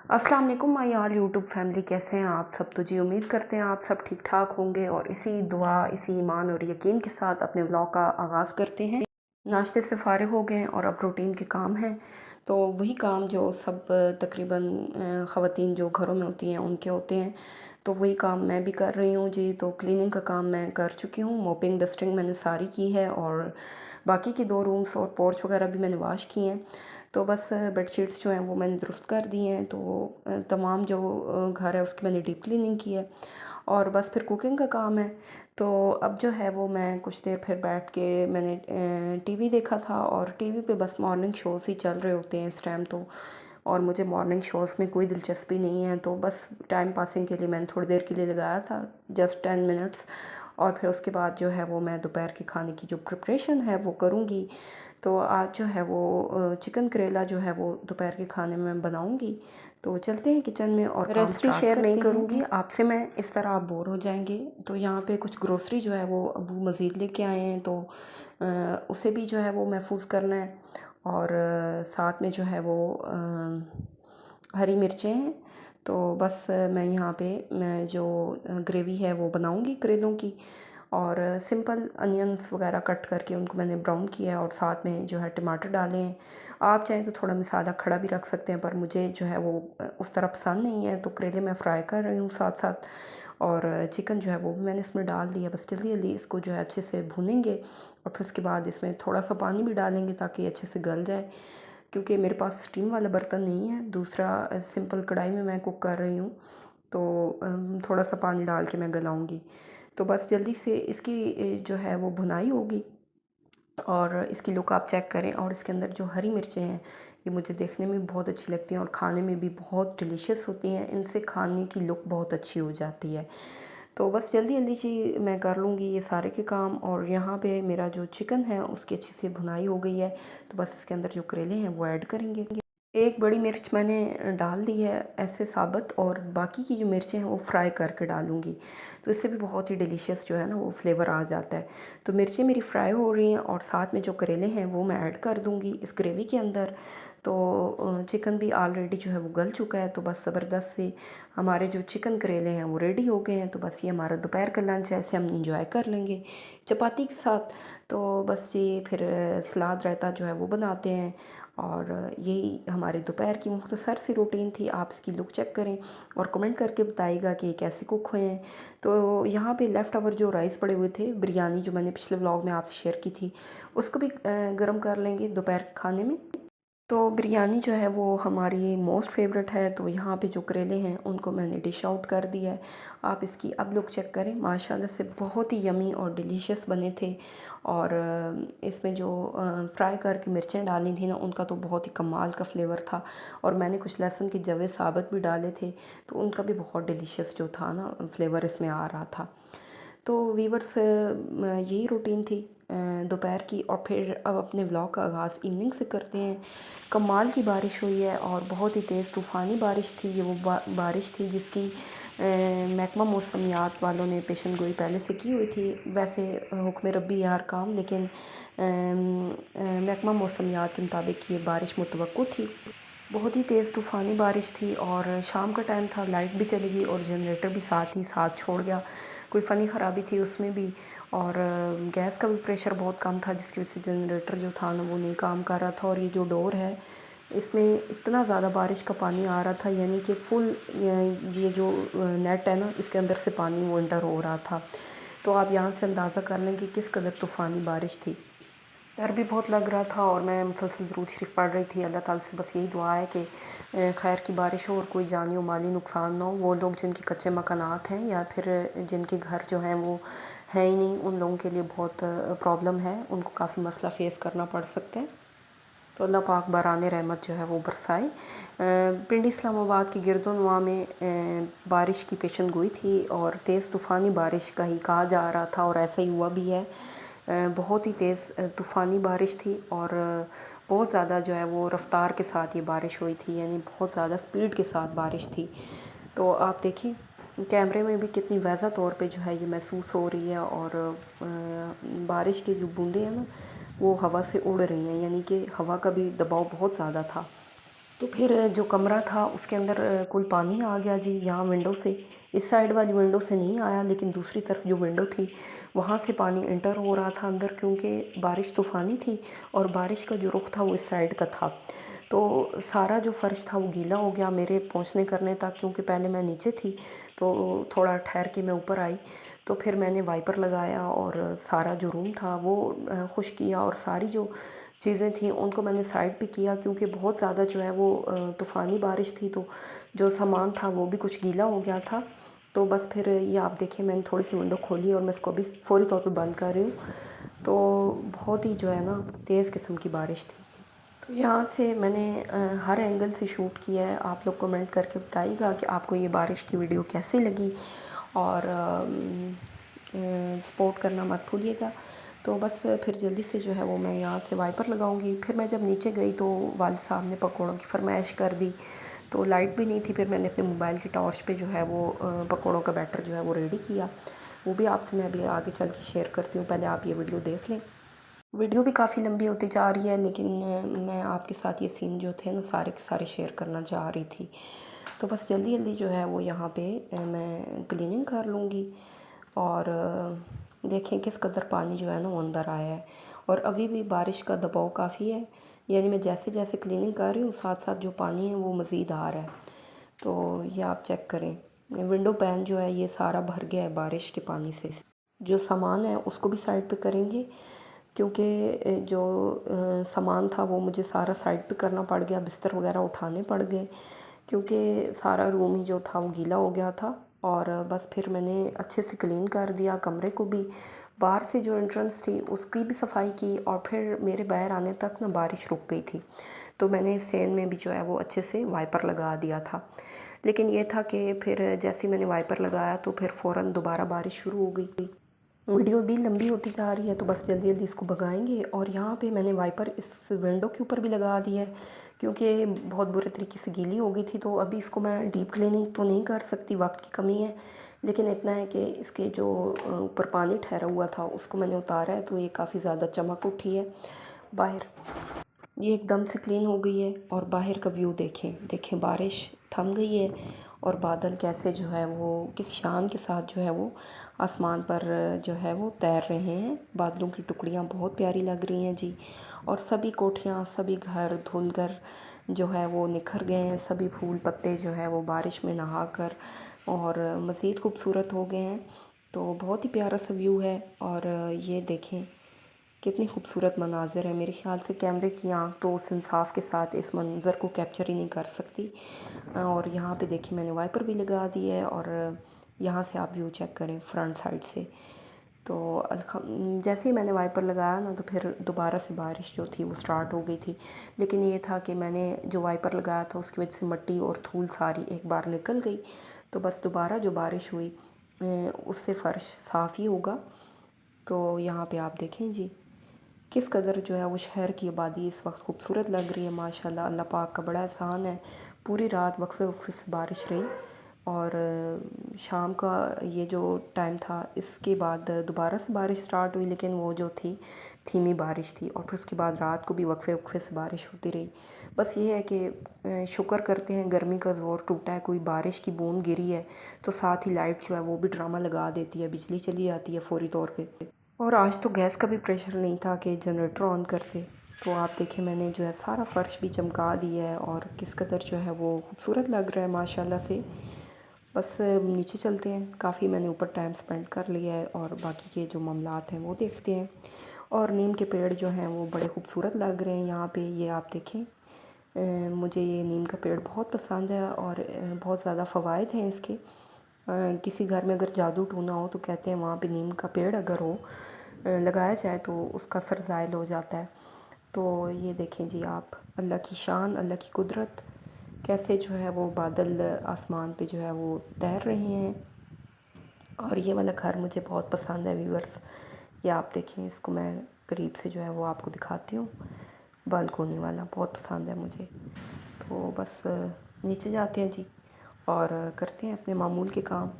अस्सलाम वालेकुम my all YouTube family, कैसे हैं आप सब। तो जी उम्मीद करते हैं आप सब ठीक ठाक होंगे और इसी दुआ, इसी ईमान और यकीन के साथ अपने व्लॉग का आगाज़ करते हैं। नाश्ते से फ़ारिग हो गए हैं और अब रूटीन के काम हैं। तो वही काम जो सब तकरीबन ख़वातीन जो घरों में होती हैं उनके होते हैं, तो वही काम मैं भी कर रही हूँ जी। तो क्लीनिंग का काम मैं कर चुकी हूँ, मोपिंग डस्टिंग मैंने सारी की है और बाकी की 2 रूम्स और पोर्च वगैरह भी मैंने वाश किए हैं। तो बस बेडशीट्स जो हैं वो मैंने दुरुस्त कर दी हैं। तो तमाम जो घर है उसकी मैंने डीप क्लीनिंग की है और बस फिर कुकिंग का काम है। तो अब जो है वो मैं कुछ देर फिर बैठ के मैंने टीवी देखा था और टीवी पे बस मॉर्निंग शोज़ ही चल रहे होते हैं इस टाइम तो। और मुझे मॉर्निंग शोज़ में कोई दिलचस्पी नहीं है, तो बस टाइम पासिंग के लिए मैंने थोड़ी देर के लिए लगाया था, जस्ट 10 मिनट्स। और फिर उसके बाद जो है वो मैं दोपहर के खाने की जो प्रिपरेशन है वो करूँगी। तो आज जो है वो चिकन करेला जो है वो दोपहर के खाने में मैं बनाऊँगी। तो चलते हैं किचन में और काम रेसिपी स्टार्ट शेयर नहीं करते करूँगी। हैं आपसे मैं, इस तरह आप बोर हो जाएंगे। तो यहाँ पे कुछ ग्रोसरी जो है वो अबू मज़ीद लेके आए हैं, तो उसे भी जो है वो महफूज करना है। और साथ में जो है वो हरी मिर्चें हैं। तो बस मैं यहाँ पे मैं जो ग्रेवी है वो बनाऊँगी करेलों की। और सिंपल अनियंस वगैरह कट करके उनको मैंने ब्राउन किया है और साथ में जो है टमाटर डाले हैं। आप चाहें तो थोड़ा मसाला खड़ा भी रख सकते हैं, पर मुझे जो है वो उस तरह पसंद नहीं है। तो करेले मैं फ्राई कर रही हूँ साथ साथ, और चिकन जो है वो भी मैंने इसमें डाल दिया। बस जल्दी जल्दी इसको जो है अच्छे से भूनेंगे और फिर उसके बाद इसमें थोड़ा सा पानी भी डालेंगे ताकि ये अच्छे से गल जाए, क्योंकि मेरे पास स्टीम वाला बर्तन नहीं है। दूसरा सिंपल कढ़ाई में मैं कुक कर रही हूँ, तो थोड़ा सा पानी डाल के मैं गलाऊँगी। तो बस जल्दी से इसकी जो है वो भुनाई होगी और इसकी लुक आप चेक करें। और इसके अंदर जो हरी मिर्चें हैं ये मुझे देखने में बहुत अच्छी लगती हैं और खाने में भी बहुत डिलीशियस होती हैं। इनसे खाने की लुक बहुत अच्छी हो जाती है। तो बस जल्दी जल्दी जी मैं कर लूँगी ये सारे के काम। और यहाँ पे मेरा जो चिकन है उसकी अच्छी से भुनाई हो गई है, तो बस इसके अंदर जो करेले हैं वो ऐड करेंगे। एक बड़ी मिर्च मैंने डाल दी है ऐसे साबुत, और बाकी की जो मिर्चें हैं वो फ्राई करके डालूँगी। तो इससे भी बहुत ही डिलीशियस जो है ना वो फ्लेवर आ जाता है। तो मिर्चें मेरी फ्राई हो रही हैं और साथ में जो करेले हैं वो मैं ऐड कर दूँगी इस ग्रेवी के अंदर। तो चिकन भी ऑलरेडी जो है वो गल चुका है। तो बस ज़बरदस्त से हमारे जो चिकन करेले हैं वो रेडी हो गए हैं। तो बस ये हमारा दोपहर का लंच है, ऐसे हम इंजॉय कर लेंगे चपाती के साथ। तो बस ये फिर सलाद रायता जो है वो बनाते हैं। और यही हमारे दोपहर की मुख्तसर सी रूटीन थी। आप इसकी लुक चेक करें और कमेंट करके बताइएगा कि कैसे कुक हुए हैं। तो यहाँ पे लेफ़्ट ओवर जो राइस पड़े हुए थे, बिरयानी जो मैंने पिछले व्लॉग में आपसे शेयर की थी, उसको भी गर्म कर लेंगे दोपहर के खाने में। तो बिरयानी जो है वो हमारी मोस्ट फेवरेट है। तो यहाँ पे जो करेले हैं उनको मैंने डिश आउट कर दिया है। आप इसकी अब लुक चेक करें, माशाल्लाह से बहुत ही यमी और डिलीशियस बने थे। और इसमें जो फ्राई करके मिर्चें डाली थी ना, उनका तो बहुत ही कमाल का फ्लेवर था। और मैंने कुछ लहसुन के जवे साबुत भी डाले थे, तो उनका भी बहुत डिलीशियस जो था ना फ्लेवर इसमें आ रहा था। तो वीवर्स यही रूटीन थी दोपहर की। और फिर अब अपने व्लॉग का आगाज़ इवनिंग से करते हैं। कमाल की बारिश हुई है और बहुत ही तेज़ तूफ़ानी बारिश थी। ये वो बारिश थी जिसकी महकमा मौसमियात वालों ने पेशन गोई पहले से की हुई थी। वैसे हुक्म रब्बी है हर काम, लेकिन महकमा मौसमियात के मुताबिक ये बारिश मुतवक्को थी। बहुत ही तेज़ तूफ़ानी बारिश थी और शाम का टाइम था, लाइट भी चली गई और जनरेटर भी साथ ही साथ छोड़ गया। कोई फ़नी ख़राबी थी उसमें भी। और गैस का भी प्रेशर बहुत कम था, जिसकी वजह से जनरेटर जो था ना वो नहीं काम कर रहा था। और ये जो डोर है इसमें इतना ज़्यादा बारिश का पानी आ रहा था, यानी कि फुल ये जो नेट है ना इसके अंदर से पानी वो एंटर हो रहा था। तो आप यहाँ से अंदाज़ा कर लें कि किस कदर तूफ़ानी बारिश थी। डर भी बहुत लग रहा था और मैं मुसलसल दुरूद शरीफ पढ़ रही थी। अल्लाह ताला से बस यही दुआ है कि खैर की बारिश हो और कोई जानी और माली नुकसान ना हो। वो लोग जिनके कच्चे मकानात हैं या फिर जिनके घर जो हैं वो हैं ही नहीं, उन लोगों के लिए बहुत प्रॉब्लम है, उनको काफ़ी मसला फ़ेस करना पड़ सकता है। तो अल्लाह पाक बराने रहमत जो है वो बरसाए। पिंडी इस्लामाबाद की गिरदोनवा में बारिश की पेशन गोई थी और तेज़ तूफ़ानी बारिश का ही कहा जा रहा था, और ऐसा ही हुआ भी है। बहुत ही तेज़ तूफ़ानी बारिश थी और बहुत ज़्यादा जो है वो रफ़्तार के साथ ये बारिश हुई थी, यानी बहुत ज़्यादा स्पीड के साथ बारिश थी। तो आप देखिए कैमरे में भी कितनी वाज़ा तौर पे जो है ये महसूस हो रही है। और बारिश की जो बूंदें हैं ना वो हवा से उड़ रही हैं, यानी कि हवा का भी दबाव बहुत ज़्यादा था। तो फिर जो कमरा था उसके अंदर कुल पानी आ गया जी। यहाँ विंडो से, इस साइड वाली विंडो से नहीं आया, लेकिन दूसरी तरफ जो विंडो थी वहाँ से पानी इंटर हो रहा था अंदर, क्योंकि बारिश तूफ़ानी थी और बारिश का जो रुख था वो इस साइड का था। तो सारा जो फ़र्श था वो गीला हो गया मेरे पहुँचने करने तक, क्योंकि पहले मैं नीचे थी तो थोड़ा ठहर के मैं ऊपर आई। तो फिर मैंने वाइपर लगाया और सारा जो रूम था वो खुश किया, और सारी जो चीज़ें थी उनको मैंने साइड पे किया, क्योंकि बहुत ज़्यादा जो है वो तूफ़ानी बारिश थी, तो जो सामान था वो भी कुछ गीला हो गया था। तो बस फिर ये आप देखिए मैंने थोड़ी सी विंडो खोली और मैं इसको अभी फ़ौरी तौर पे बंद कर रही हूँ। तो बहुत ही जो है ना तेज़ किस्म की बारिश थी। तो यहाँ से मैंने हर एंगल से शूट किया है। आप लोग कमेंट करके बताइएगा कि आपको ये बारिश की वीडियो कैसी लगी, और सपोर्ट करना मत भूलिएगा। तो बस फिर जल्दी से जो है वो मैं यहाँ से वाइपर लगाऊंगी। फिर मैं जब नीचे गई तो वालिद साहब ने पकौड़ों की फरमाइश कर दी, तो लाइट भी नहीं थी। फिर मैंने अपने मोबाइल की टॉर्च पे जो है वो पकौड़ों का बैटर जो है वो रेडी किया। वो भी आपसे मैं अभी आगे चल के शेयर करती हूँ, पहले आप ये वीडियो देख लें। वीडियो भी काफ़ी लंबी होती जा रही है, लेकिन मैं आपके साथ ये सीन जो थे ना सारे के सारे शेयर करना चाह रही थी। तो बस जल्दी जल्दी जो है वो यहाँ पे मैं क्लीनिंग कर लूँगी। और देखें किस कदर पानी जो है ना वो अंदर आया है, और अभी भी बारिश का दबाव काफ़ी है। यानी मैं जैसे जैसे क्लीनिंग कर रही हूँ साथ साथ जो पानी है वो मज़ीद आ रहा है। तो ये आप चेक करें, विंडो पैन जो है ये सारा भर गया है बारिश के पानी से। जो सामान है उसको भी साइड पे करेंगे, क्योंकि जो सामान था वो मुझे सारा साइड पे करना पड़ गया, बिस्तर वगैरह उठाने पड़ गए, क्योंकि सारा रूम ही जो था वो गीला हो गया था। और बस फिर मैंने अच्छे से क्लीन कर दिया कमरे को भी, बाहर से जो एंट्रेंस थी उसकी भी सफाई की, और फिर मेरे बाहर आने तक ना बारिश रुक गई थी। तो मैंने सेन में भी जो है वो अच्छे से वाइपर लगा दिया था। लेकिन ये था कि फिर जैसे ही मैंने वाइपर लगाया तो फिर फ़ौरन दोबारा बारिश शुरू हो गई। वीडियो भी लंबी होती जा रही है, तो बस जल्दी जल्दी इसको भगाएंगे। और यहाँ पे मैंने वाइपर इस विंडो के ऊपर भी लगा दिया है, क्योंकि बहुत बुरे तरीके से गीली हो गई थी। तो अभी इसको मैं डीप क्लीनिंग तो नहीं कर सकती, वक्त की कमी है, लेकिन इतना है कि इसके जो ऊपर पानी ठहरा हुआ था उसको मैंने उतारा है, तो ये काफ़ी ज़्यादा चमक उठी है बाहर। ये एकदम से क्लीन हो गई है। और बाहर का व्यू देखें, देखें बारिश थम गई है, और बादल कैसे जो है वो किस शान के साथ जो है वो आसमान पर जो है वो तैर रहे हैं। बादलों की टुकड़ियाँ बहुत प्यारी लग रही हैं जी। और सभी कोठियाँ, सभी घर धुल कर जो है वो निखर गए हैं, सभी फूल पत्ते जो है वो बारिश में नहा कर और मज़ीद खूबसूरत हो गए हैं। तो बहुत ही प्यारा सा व्यू है। और ये देखें कितनी खूबसूरत मनाज़र है। मेरे ख़्याल से कैमरे की आँख तो उस इंसाफ के साथ इस मंज़र को कैप्चर ही नहीं कर सकती। और यहाँ पे देखिए मैंने वाइपर भी लगा दी है, और यहाँ से आप व्यू चेक करें फ्रंट साइड से। तो जैसे ही मैंने वाइपर लगाया ना तो फिर दोबारा से बारिश जो थी वो स्टार्ट हो गई थी। लेकिन ये था कि मैंने जो वाइपर लगाया था उसकी वजह से मिट्टी और धूल सारी एक बार निकल गई। तो बस दोबारा जो बारिश हुई उससे फ़र्श साफ़ ही होगा। तो यहाँ पे आप देखें जी किस कदर जो है वो शहर की आबादी इस वक्त खूबसूरत लग रही है माशाल्लाह। अल्लाह पाक का बड़ा एहसान है। पूरी रात वक्फे वक्फे से बारिश रही, और शाम का ये जो टाइम था इसके बाद दोबारा से बारिश स्टार्ट हुई, लेकिन वो जो थी धीमी बारिश थी। और फिर उसके बाद रात को भी वक्फे वक्फे से बारिश होती रही। बस ये है कि शुक्र करते हैं गर्मी का ज़ोर टूटा है, कोई बारिश की बूंद गिरी है तो साथ ही लाइट जो है वो भी ड्रामा लगा देती है, बिजली चली जाती है फ़ौरी तौर पे। और आज तो गैस का भी प्रेशर नहीं था कि जनरेटर ऑन करते। तो आप देखें मैंने जो है सारा फ़र्श भी चमका दिया है, और किस कदर जो है वो खूबसूरत लग रहा है माशाल्लाह से। बस नीचे चलते हैं, काफ़ी मैंने ऊपर टाइम स्पेंड कर लिया है, और बाकी के जो मामलात हैं वो देखते हैं। और नीम के पेड़ जो हैं वो बड़े खूबसूरत लग रहे हैं यहाँ पे, ये आप देखें। मुझे ये नीम का पेड़ बहुत पसंद है, और बहुत ज़्यादा फ़वाइद हैं इसके। किसी घर में अगर जादू टूना हो तो कहते हैं वहाँ पे नीम का पेड़ अगर हो लगाया जाए तो उसका असर ज़ायल हो जाता है। तो ये देखें जी आप, अल्लाह की शान, अल्लाह की कुदरत, कैसे जो है वो बादल आसमान पे जो है वो तैर रहे हैं। और ये वाला घर मुझे बहुत पसंद है व्यूअर्स। ये आप देखें, इसको मैं करीब से जो है वो आपको दिखाती हूँ। बालकोनी वाला बहुत पसंद है मुझे। तो बस नीचे जाते हैं जी, और करते हैं अपने मामूल के काम।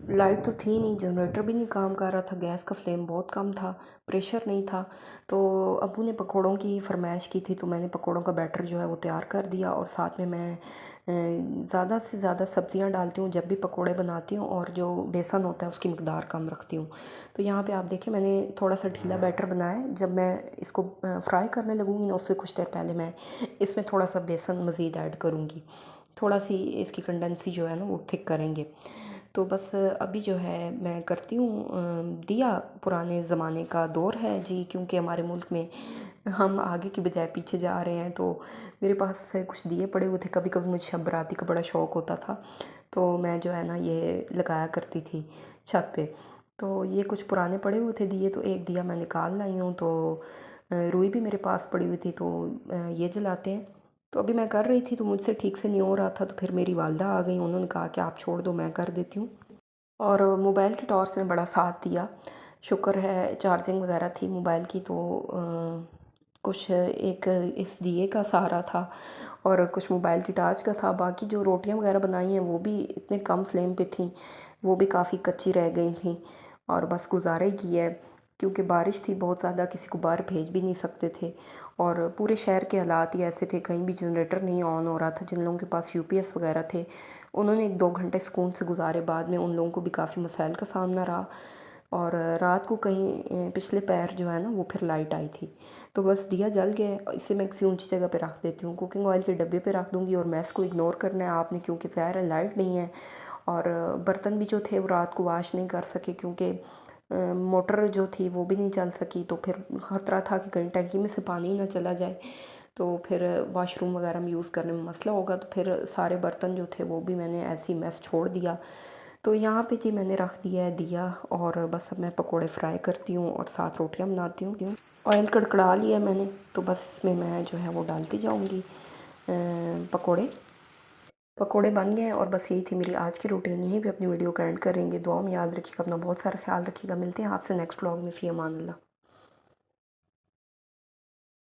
लाइट तो थी नहीं, जनरेटर भी नहीं काम कर रहा था, गैस का फ्लेम बहुत कम था, प्रेशर नहीं था। तो अब्बू ने पकौड़ों की फरमाइश की थी, तो मैंने पकौड़ों का बैटर जो है वो तैयार कर दिया। और साथ में मैं ज़्यादा से ज़्यादा सब्ज़ियां डालती हूँ जब भी पकौड़े बनाती हूँ, और जो बेसन होता है उसकी मकदार कम रखती हूँ। तो यहाँ पे आप देखें, मैंने थोड़ा सा ढीला बैटर बनाया है। जब मैं इसको फ्राई करने लगूँगी ना, उससे कुछ देर पहले मैं इसमें थोड़ा सा बेसन मज़ीद ऐड करूँगी। थोड़ा सी इसकी कंडेंसी जो है ना वो थिक करेंगे। तो बस अभी जो है मैं करती हूँ दिया। पुराने ज़माने का दौर है जी, क्योंकि हमारे मुल्क में हम आगे की बजाय पीछे जा रहे हैं। तो मेरे पास कुछ दिए पड़े हुए थे, कभी कभी मुझे शब बराती का बड़ा शौक़ होता था, तो मैं जो है ना ये लगाया करती थी छत पे। तो ये कुछ पुराने पड़े हुए थे दिए, तो एक दिया मैं निकाल लाई हूँ। तो रुई भी मेरे पास पड़ी हुई थी, तो ये जलाते हैं। तो अभी मैं कर रही थी, तो मुझसे ठीक से नहीं हो रहा था, तो फिर मेरी वालदा आ गई, उन्होंने कहा कि आप छोड़ दो, मैं कर देती हूँ। और मोबाइल की टॉर्च ने बड़ा साथ दिया, शुक्र है चार्जिंग वगैरह थी मोबाइल की। तो कुछ एक इस दिए का सहारा था, और कुछ मोबाइल की टॉर्च का था। बाकी जो रोटियां वगैरह बनाई हैं वो भी इतने कम फ्लेम पे थी, वो भी काफ़ी कच्ची रह गई थी। और बस गुजारा ही किया है, क्योंकि बारिश थी बहुत ज़्यादा, किसी को बाहर भेज भी नहीं सकते थे। और पूरे शहर के हालात ही ऐसे थे, कहीं भी जनरेटर नहीं ऑन हो रहा था। जिन लोगों के पास यूपीएस वगैरह थे, उन्होंने 1-2 घंटे सुकून से गुजारे, बाद में उन लोगों को भी काफ़ी मसाइल का सामना रहा। और रात को कहीं पिछले पैर जो है ना वो फिर लाइट आई थी। तो बस दिया जल गया, इसे मैं किसी ऊंची जगह पे रख देती हूँ, कुकिंग ऑयल के डब्बे पे रख दूँगी। और मैस को इग्नोर करना है आपने, क्योंकि ज़ाहिर है लाइट नहीं है। और बर्तन भी जो थे वो रात को वाश नहीं कर सके, क्योंकि मोटर जो थी वो भी नहीं चल सकी। तो फिर खतरा था कि कहीं टंकी में से पानी ही ना चला जाए, तो फिर वॉशरूम वगैरह में यूज़ करने में मसला होगा। तो फिर सारे बर्तन जो थे वो भी मैंने ऐसे ही मैस छोड़ दिया। तो यहाँ पे जी मैंने रख दिया है दिया, और बस अब मैं पकोड़े फ्राई करती हूँ और साथ रोटियाँ बनाती हूँ। ऑयल कड़कड़ा लिया मैंने, तो बस इसमें मैं जो है वो डालती जाऊँगी पकोड़े। पकोड़े बन गए हैं, और बस यही थी मेरी आज की रूटीन। यहीं पे अपनी वीडियो का एंड करेंगे। दुआ में याद रखिएगा, अपना बहुत सारा ख्याल रखिएगा। मिलते हैं आपसे नेक्स्ट व्लॉग में। फ़ी अमान अल्लाह।